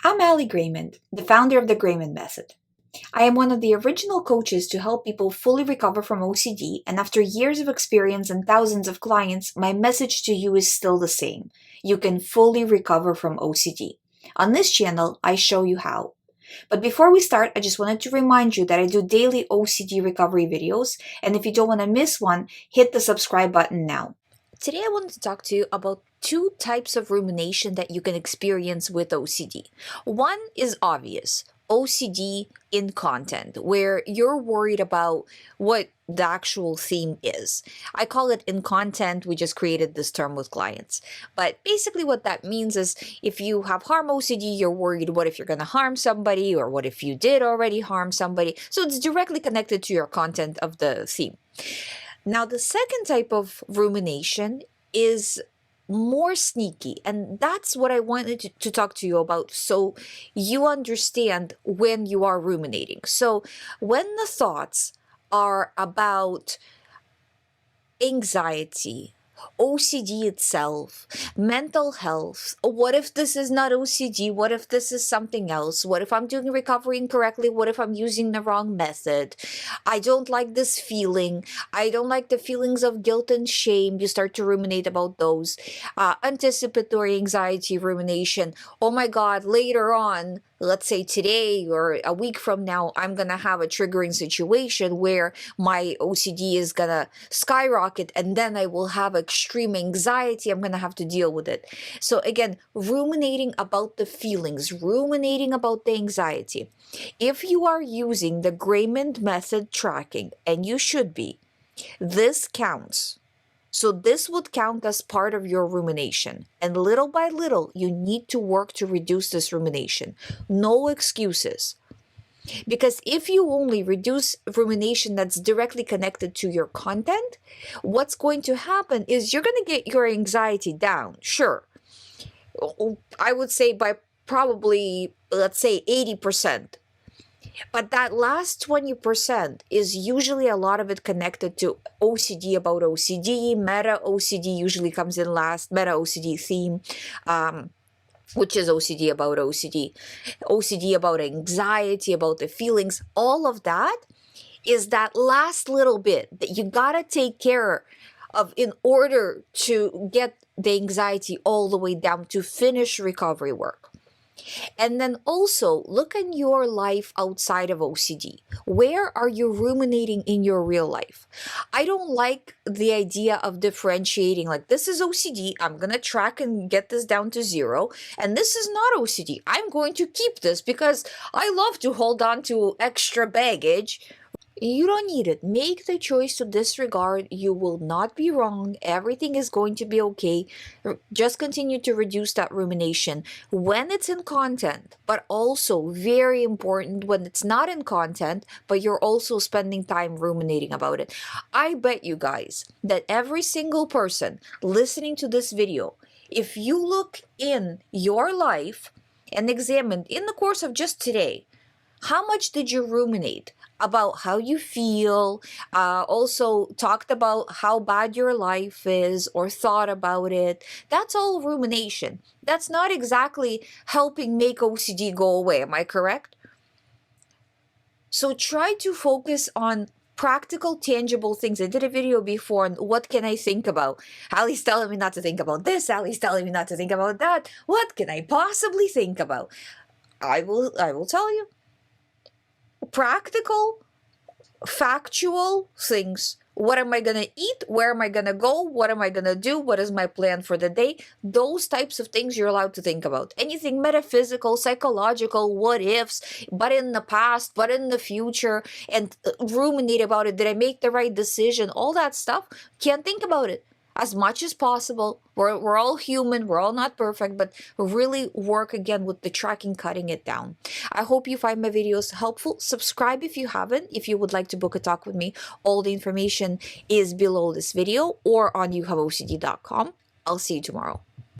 I'm GREYMOND, the founder of the GREYMOND method. I am one of the original coaches to help people fully recover from OCD, and after years of experience and thousands of clients, my message to you is still the same. You can fully recover from OCD. On this channel, I show you how. But before we start, I just wanted to remind you that I do daily OCD recovery videos, and if you don't want to miss one, hit the subscribe button now. Today I wanted to talk to you about two types of rumination that you can experience with OCD. One is obvious, OCD in content, where you're worried about what the actual theme is. I call it in content. We just created this term with clients. But basically what that means is if you have harm OCD, you're worried what if you're going to harm somebody, or what if you did already harm somebody. So it's directly connected to your content of the theme. Now, the second type of rumination is more sneaky, and that's what I wanted to talk to you about so you understand when you are ruminating. So when the thoughts are about anxiety, OCD itself, mental health, what if this is not OCD, what if this is something else, what if I'm doing recovery incorrectly, what if I'm using the wrong method, I don't like this feeling, I don't like the feelings of guilt and shame, you start to ruminate about those, anticipatory anxiety rumination, oh my god, later on, let's say today or a week from now, I'm going to have a triggering situation where my OCD is going to skyrocket, and then I will have extreme anxiety. I'm going to have to deal with it. So again, ruminating about the feelings, ruminating about the anxiety. If you are using the GREYMOND method tracking, and you should be, this counts. So this would count as part of your rumination. And little by little, you need to work to reduce this rumination. No excuses. Because if you only reduce rumination that's directly connected to your content, what's going to happen is you're going to get your anxiety down. Sure. I would say by probably, let's say 80%. But that last 20% is usually a lot of it connected to OCD about OCD. Meta OCD usually comes in last, meta OCD theme, which is OCD about OCD. OCD about anxiety, about the feelings. All of that is that last little bit that you gotta take care of in order to get the anxiety all the way down to finish recovery work. And then also look at your life outside of OCD. Where are you ruminating in your real life? I don't like the idea of differentiating, like this is OCD, I'm going to track and get this down to 0. And this is not OCD. I'm going to keep this because I love to hold on to extra baggage. You don't need it. Make the choice to disregard. You will not be wrong. Everything is going to be okay. Just continue to reduce that rumination when it's in content, but also very important when it's not in content, but you're also spending time ruminating about it. I bet you guys that every single person listening to this video, if you look in your life and examine in the course of just today, how much did you ruminate about how you feel, also talked about how bad your life is or thought about it? That's all rumination. That's not exactly helping make OCD go away. Am I correct? So try to focus on practical, tangible things. I did a video before on what can I think about. Ali's telling me not to think about this. Ali's telling me not to think about that. What can I possibly think about? I will tell you. Practical, factual things. What am I going to eat? Where am I going to go? What am I going to do? What is my plan for the day? Those types of things you're allowed to think about. Anything metaphysical, psychological, what ifs, but in the past, but in the future, and ruminate about it. Did I make the right decision? All that stuff, can't think about it. As much as possible. We're all human, we're all not perfect, but really work again with the tracking, cutting it down. I hope you find my videos helpful. Subscribe if you haven't. If you would like to book a talk with me, all the information is below this video or on youhaveocd.com. I'll see you tomorrow.